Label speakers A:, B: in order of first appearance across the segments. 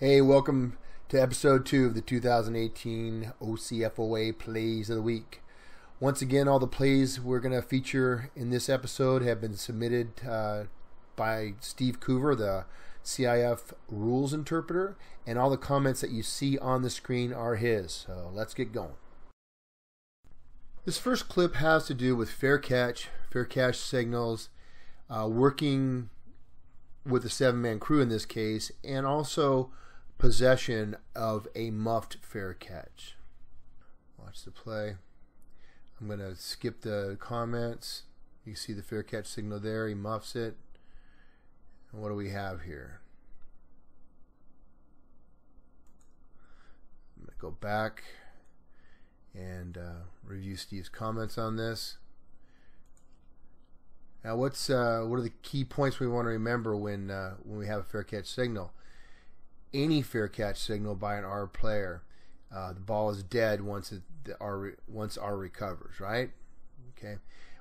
A: Hey, welcome to episode 2 of the 2018 OCFOA Plays of the Week. Once again, all the plays we're going to feature in this episode have been submitted by Steve Coover, the CIF rules interpreter, and all the comments that you see on the screen are his. So let's get going. This first clip has to do with fair catch signals, working with a 7-man crew in this case, and also possession of a muffed fair catch. Watch the play. I'm going to skip the comments. You see the fair catch signal there. He muffs it. And what do we have here? I'm going to go back and review Steve's comments on this. Now, what are the key points we want to remember when we have a fair catch signal? Any fair catch signal by an R player, the ball is dead once R recovers, right? Okay.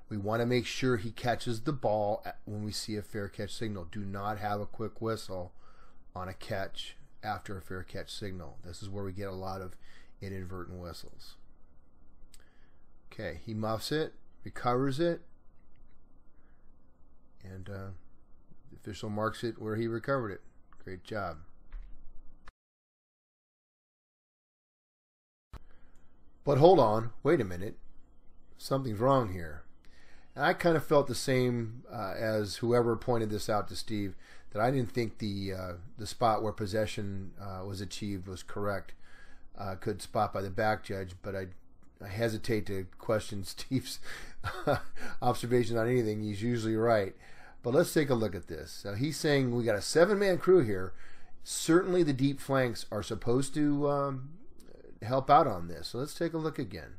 A: We want to make sure he catches the ball when we see a fair catch signal. Do not have a quick whistle on a catch after a fair catch signal. This is where we get a lot of inadvertent whistles. Okay, he muffs it, recovers it, and the official marks it where he recovered it. Great job. But hold on, wait a minute. Something's wrong here. And I kind of felt the same as whoever pointed this out to Steve, that I didn't think the spot where possession was achieved was correct. Good spot by the back judge, but I hesitate to question Steve's observation on anything. He's usually right. But let's take a look at this. So he's saying we got a 7-man crew here. Certainly the deep flanks are supposed to help out on this. So let's take a look again.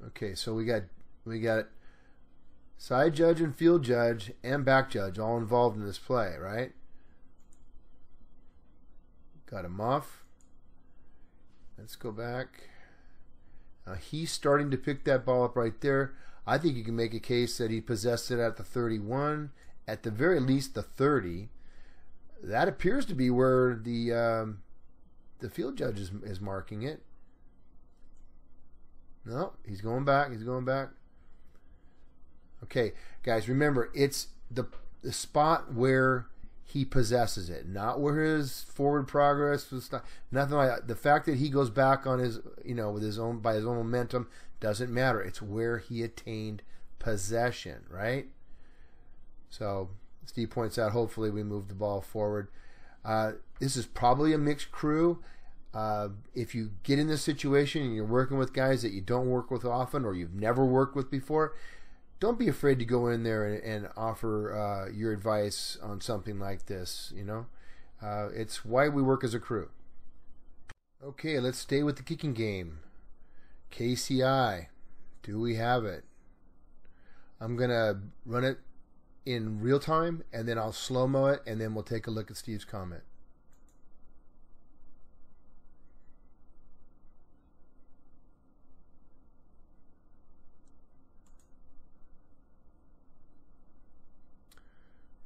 A: Okay, so we got side judge and field judge and back judge all involved in this play, right? Got a muff. Let's go back. He's starting to pick that ball up right there. I think you can make a case that he possessed it at the 31, at the very least the 30. That appears to be where the field judge is marking it. No, he's going back. He's going back. Okay, guys, remember, it's the spot where he possesses it, not where his forward progress was. Nothing like that. The fact that he goes back on his, with his own by his own momentum doesn't matter. It's where he attained possession, right? So Steve points out, hopefully we move the ball forward. This is probably a mixed crew. If you get in this situation and you're working with guys that you don't work with often or you've never worked with before, don't be afraid to go in there and offer your advice on something like this. It's why we work as a crew. Okay, let's stay with the kicking game. KCI, do we have it? I'm going to run it in real time, and then I'll slow-mo it, and then we'll take a look at Steve's comment.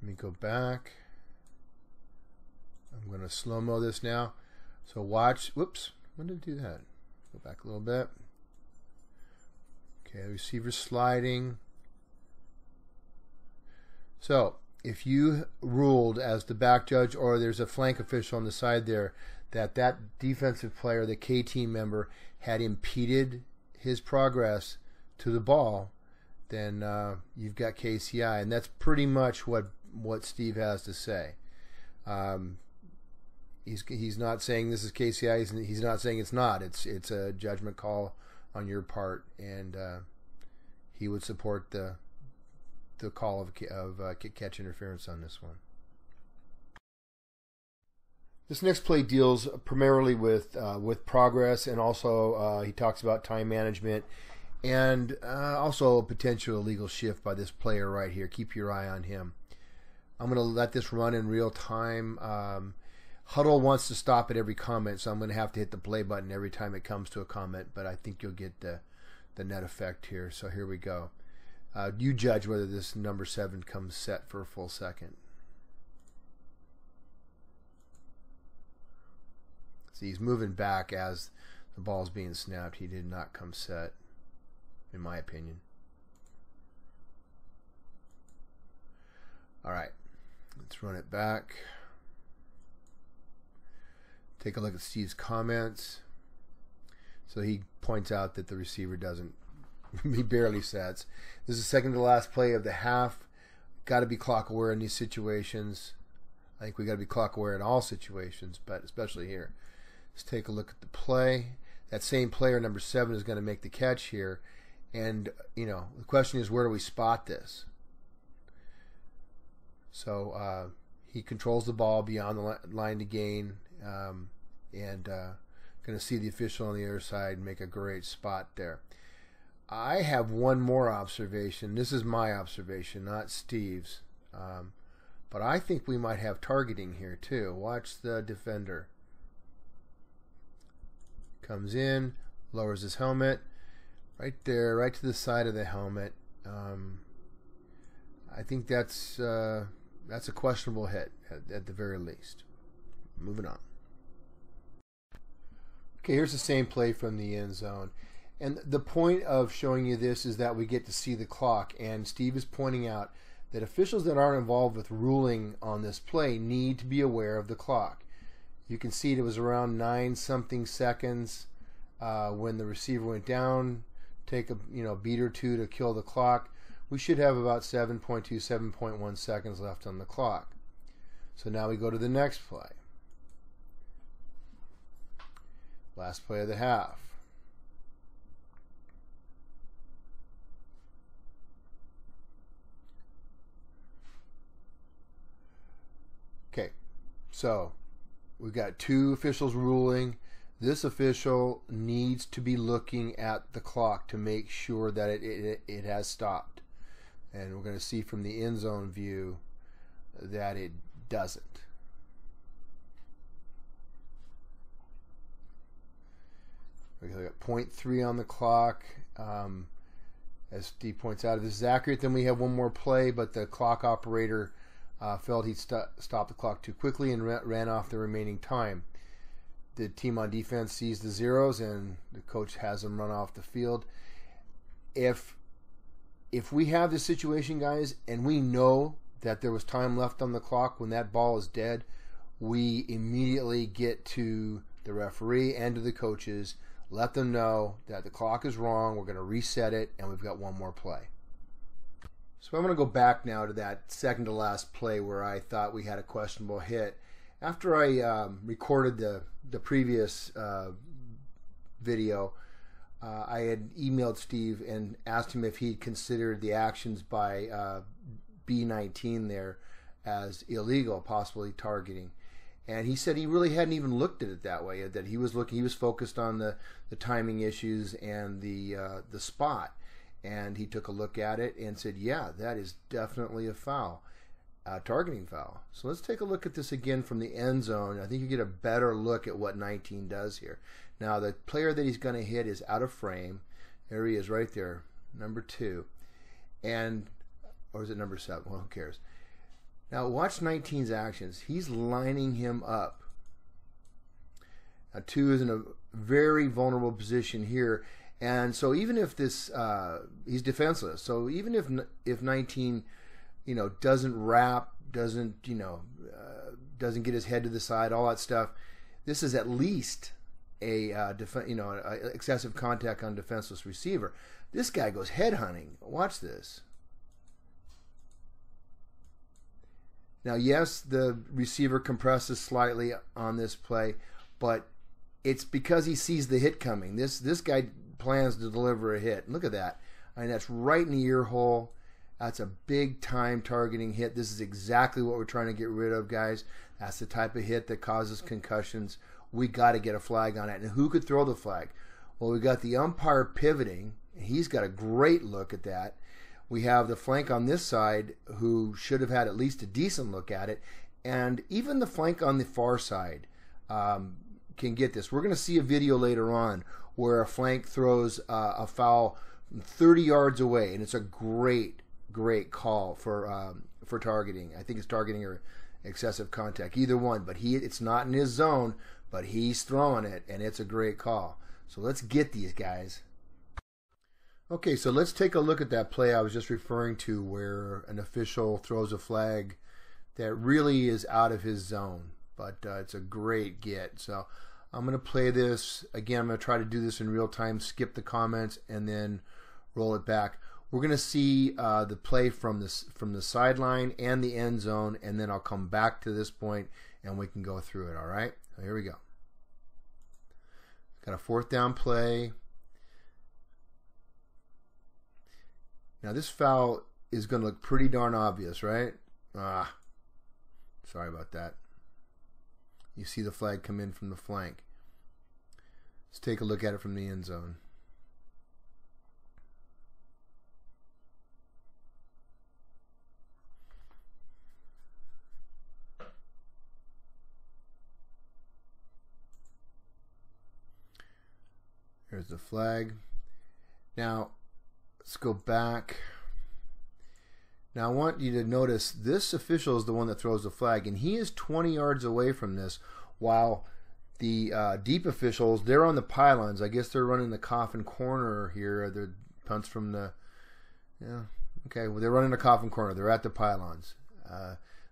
A: Let me go back. I'm going to slow-mo this now. So watch. Whoops. When did I do that? Go back a little bit. Okay, receiver sliding. So if you ruled as the back judge, or there's a flank official on the side there, that defensive player, the K team member, had impeded his progress to the ball, then you've got KCI, and that's pretty much what Steve has to say. He's not saying this is KCI. He's not saying it's not. It's a judgment call on your part, and he would support the call of catch interference on this one. This next play deals primarily with progress, and also he talks about time management, and also a potential illegal shift by this player right here. Keep your eye on him. I'm going to let this run in real time. Huddle wants to stop at every comment, so I'm going to have to hit the play button every time it comes to a comment, but I think you'll get the net effect here. So here we go. You judge whether this number 7 comes set for a full second. See, he's moving back as the ball's being snapped. He did not come set, in my opinion. All right, let's run it back. Take a look at Steve's comments. So he points out that the receiver doesn't, he barely sets. This is the second to last play of the half. Got to be clock aware in these situations. I think we got to be clock aware in all situations, but especially here. Let's take a look at the play. That same player, number 7, is going to make the catch here. And, you know, the question is, where do we spot this? So he controls the ball beyond the line to gain, and going to see the official on the other side make a great spot there. I have one more observation. This is my observation, not Steve's. But I think we might have targeting here too. Watch the defender. Comes in, lowers his helmet, right there, right to the side of the helmet. I think that's a questionable hit at the very least. Moving on. Okay, here's the same play from the end zone. And the point of showing you this is that we get to see the clock. And Steve is pointing out that officials that aren't involved with ruling on this play need to be aware of the clock. You can see it was around 9-something seconds when the receiver went down. Take a beat or two to kill the clock. We should have about 7.2, 7.1 seconds left on the clock. So now we go to the next play. Last play of the half. Okay, so we've got 2 officials ruling. This official needs to be looking at the clock to make sure that it has stopped. And we're going to see from the end zone view that it doesn't. We got 0.3 on the clock. As Steve points out, if this is accurate, then we have one more play, but the clock operator felt he'd stopped the clock too quickly and ran off the remaining time. The team on defense sees the zeros, and the coach has them run off the field. If we have this situation, guys, and we know that there was time left on the clock when that ball is dead, we immediately get to the referee and to the coaches, let them know that the clock is wrong, we're going to reset it, and we've got one more play. So I'm going to go back now to that second to last play where I thought we had a questionable hit. After I recorded the previous video, I had emailed Steve and asked him if he'd considered the actions by B19 there as illegal, possibly targeting. And he said he really hadn't even looked at it that way, that he was focused on the timing issues and the spot. And he took a look at it and said, yeah, that is definitely a foul, targeting foul. So let's take a look at this again from the end zone. I think you get a better look at what 19 does here. Now, the player that he's going to hit is out of frame. There he is right there, number 2. Or is it number 7? Well, who cares? Now, watch 19's actions. He's lining him up. Now, 2 is in a very vulnerable position here. And so even if this, he's defenseless. So even if 19, doesn't wrap, doesn't get his head to the side, all that stuff, this is at least excessive contact on defenseless receiver. This guy goes head hunting. Watch this. Now, yes, the receiver compresses slightly on this play, but it's because he sees the hit coming. This guy plans to deliver a hit. Look at that. I mean, that's right in the ear hole. That's a big time targeting hit. This is exactly what we're trying to get rid of, guys. That's the type of hit that causes concussions. We got to get a flag on it. And who could throw the flag? Well, we got the umpire pivoting. He's got a great look at that. We have the flank on this side who should have had at least a decent look at it. And even the flank on the far side can get this. We're going to see a video later on where a flank throws a foul 30 yards away, and it's a great call for targeting. I think it's targeting or excessive contact, either one. But it's not in his zone, but he's throwing it, and it's a great call. So let's get these guys. Okay, so let's take a look at that play I was just referring to, where an official throws a flag that really is out of his zone, but it's a great get. So I'm going to play this again. I'm going to try to do this in real time, skip the comments, and then roll it back. We're going to see the play from the sideline and the end zone, and then I'll come back to this point and we can go through it. All right, so here we go. Got a 4th down play. Now this foul is going to look pretty darn obvious, right? Sorry about that. You see the flag come in from the flank. Let's take a look at it from the end zone. There's the flag. Now, let's go back. Now, I want you to notice this official is the one that throws the flag, and he is 20 yards away from this, while the deep officials, they're on the pylons. I guess they're running the coffin corner here. The punts from the, okay, well, they're running the coffin corner. They're at the pylons.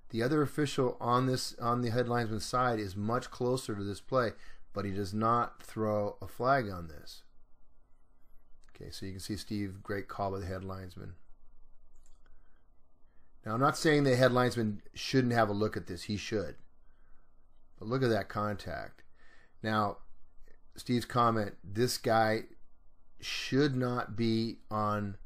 A: The other official on the head linesman's side is much closer to this play, but he does not throw a flag on this. Okay, so you can see Steve, great call by the head linesman. Now, I'm not saying the head linesman shouldn't have a look at this. He should. But look at that contact. Now, Steve's comment, this guy should not be on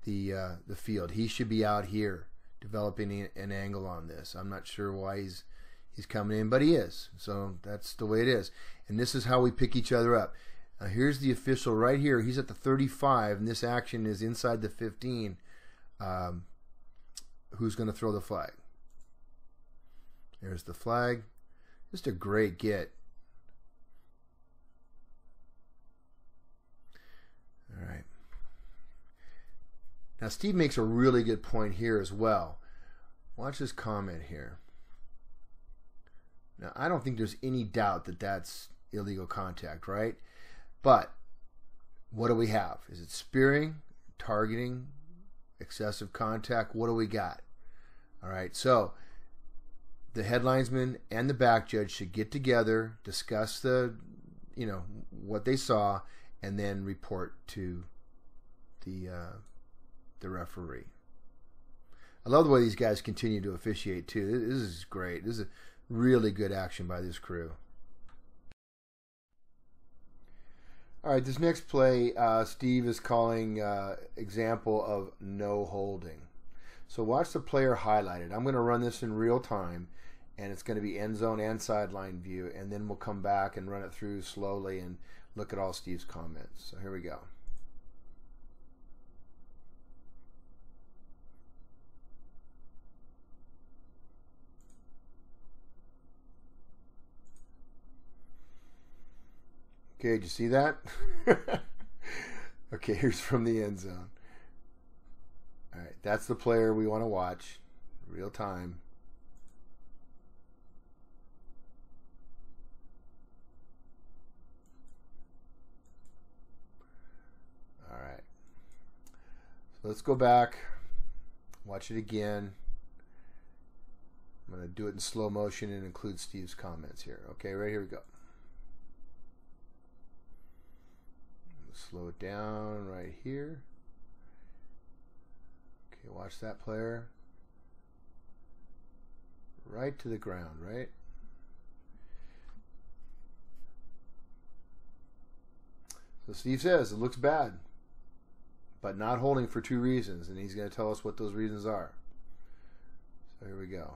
A: the field. He should be out here developing an angle on this. I'm not sure why he's coming in, but he is. So that's the way it is. And this is how we pick each other up. Now, here's the official right here. He's at the 35, and this action is inside the 15. Who's going to throw the flag? There's the flag. Just a great get. All right. Now, Steve makes a really good point here as well. Watch this comment here. Now, I don't think there's any doubt that that's illegal contact, right? But what do we have? Is it spearing, targeting, excessive contact? What do we got? All right, so the head linesman and the back judge should get together, discuss what they saw, and then report to the referee. I love the way these guys continue to officiate too. This is great. This is a really good action by this crew. All right, this next play, Steve is calling example of no holding. So watch the player highlighted. I'm going to run this in real time, and it's going to be end zone and sideline view, and then we'll come back and run it through slowly and look at all Steve's comments. So here we go. Okay, did you see that? Okay, here's from the end zone. All right, that's the player we want to watch, real time. All right, so let's go back, watch it again. I'm going to do it in slow motion and include Steve's comments here. Okay, right, here we go. Slow it down right here. Okay, watch that player. Right to the ground, right? So Steve says it looks bad, but not holding for 2 reasons, and he's going to tell us what those reasons are. So here we go.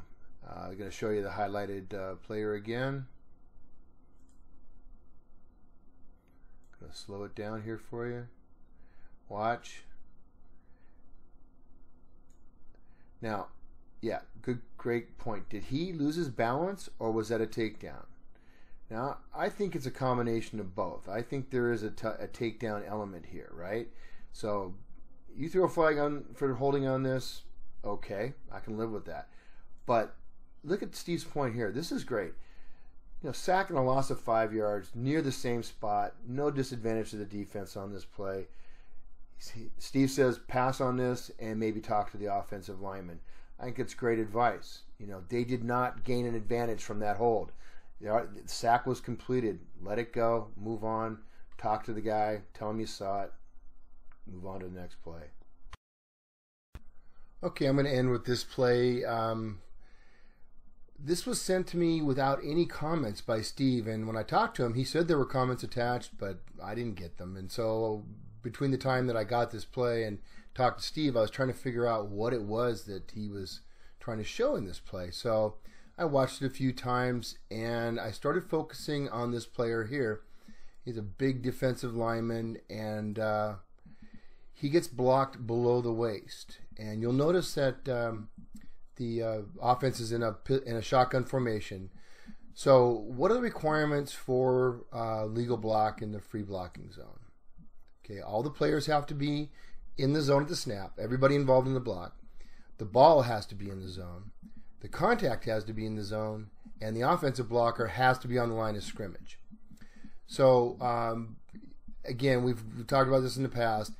A: I'm going to show you the highlighted player again. Going to slow it down here for you. Watch. Now, yeah, great point. Did he lose his balance, or was that a takedown? Now, I think it's a combination of both. I think there is a takedown element here, right? So you throw a flag on for holding on this, okay, I can live with that. But look at Steve's point here. This is great. Sack and a loss of 5 yards, near the same spot, no disadvantage to the defense on this play. Steve says pass on this and maybe talk to the offensive lineman. I think it's great advice. They did not gain an advantage from that hold. The sack was completed. Let it go. Move on. Talk to the guy. Tell him you saw it. Move on to the next play. Okay, I'm going to end with this play. This was sent to me without any comments by Steve, and when I talked to him, he said there were comments attached, but I didn't get them. And so between the time that I got this play and talked to Steve, I was trying to figure out what it was that he was trying to show in this play. So I watched it a few times, and I started focusing on this player here. He's a big defensive lineman, and he gets blocked below the waist. And you'll notice that the offense is in a shotgun formation. So what are the requirements for legal block in the free blocking zone? Okay, all the players have to be in the zone at the snap. Everybody involved in the block. The ball has to be in the zone. The contact has to be in the zone. And the offensive blocker has to be on the line of scrimmage. So, again, we've talked about this in the past.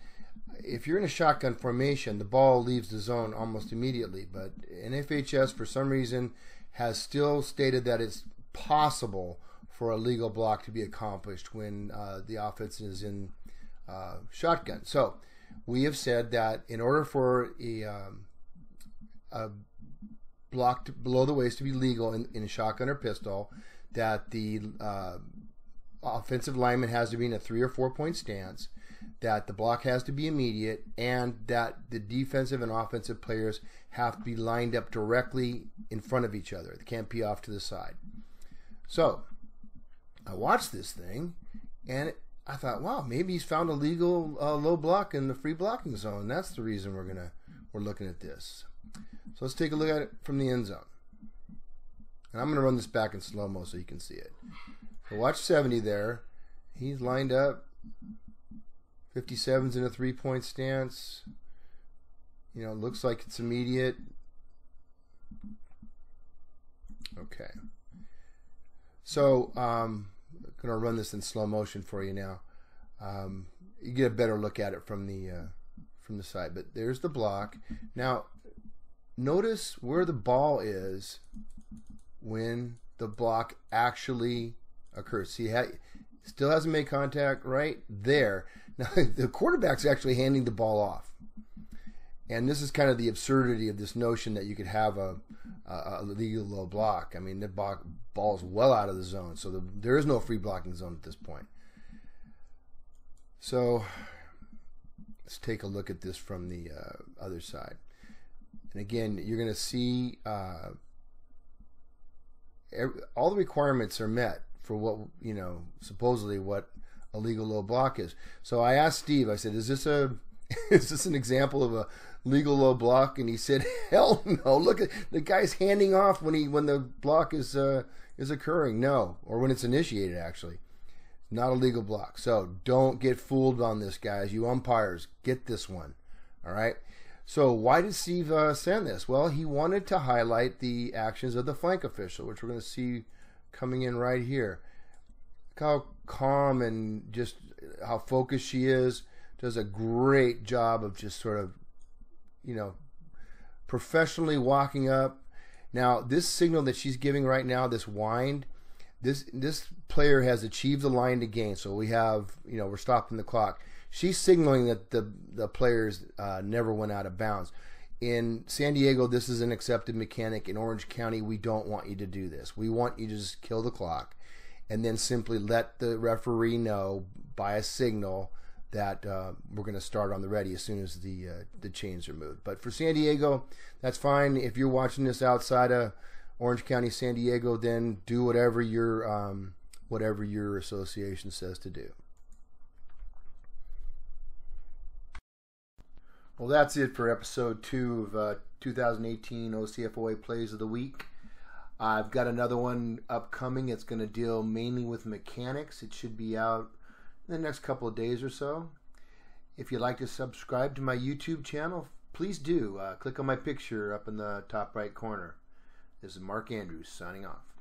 A: If you're in a shotgun formation, the ball leaves the zone almost immediately. But NFHS, for some reason, has still stated that it's possible for a legal block to be accomplished when the offense is in shotgun. So we have said that in order for a block below the waist to be legal in a shotgun or pistol, that the offensive lineman has to be in a 3 or 4 point stance, that the block has to be immediate, and that the defensive and offensive players have to be lined up directly in front of each other. They can't be off to the side. So I watched this thing, and I thought, wow, maybe he's found a legal low block in the free blocking zone. That's the reason we're looking at this. So let's take a look at it from the end zone. And I'm going to run this back in slow-mo so you can see it. So watch 70 there. He's lined up. 57's in a 3 point stance. Looks like it's immediate. Okay. So I'm going to run this in slow motion for you now. You get a better look at it from the side. But there's the block. Now, notice where the ball is when the block actually occurs. See, still hasn't made contact right there. Now, the quarterback's actually handing the ball off. And this is kind of the absurdity of this notion that you could have a legal low block. I mean, the ball's well out of the zone, so there is no free blocking zone at this point. So let's take a look at this from the other side. And again, you're going to see all the requirements are met for what, supposedly what a legal low block is. So I asked Steve, I said, is this an example of a legal low block? And he said, hell no. Look at the guy's handing off when the block is occurring. No, or when it's initiated, actually. Not a legal block. So don't get fooled on this, guys. You umpires, get this one. All right. So why did Steve send this? Well, he wanted to highlight the actions of the flank official, which we're going to see coming in right here. Look how calm and just how focused she is. Does a great job of just sort of, professionally walking up. Now, this signal that she's giving right now, this wind, this player has achieved the line to gain. So we have, we're stopping the clock. She's signaling that the players never went out of bounds. In San Diego, this is an accepted mechanic. In Orange County, we don't want you to do this. We want you to just kill the clock and then simply let the referee know by a signal that we're going to start on the ready as soon as the chains are moved. But for San Diego, that's fine. If you're watching this outside of Orange County, San Diego, then do whatever your association says to do. Well, that's it for episode 2 of 2018 OCFOA Plays of the Week. I've got another one upcoming. It's going to deal mainly with mechanics. It should be out in the next couple of days or so. If you'd like to subscribe to my YouTube channel, please do. Click on my picture up in the top right corner. This is Mark Andrews signing off.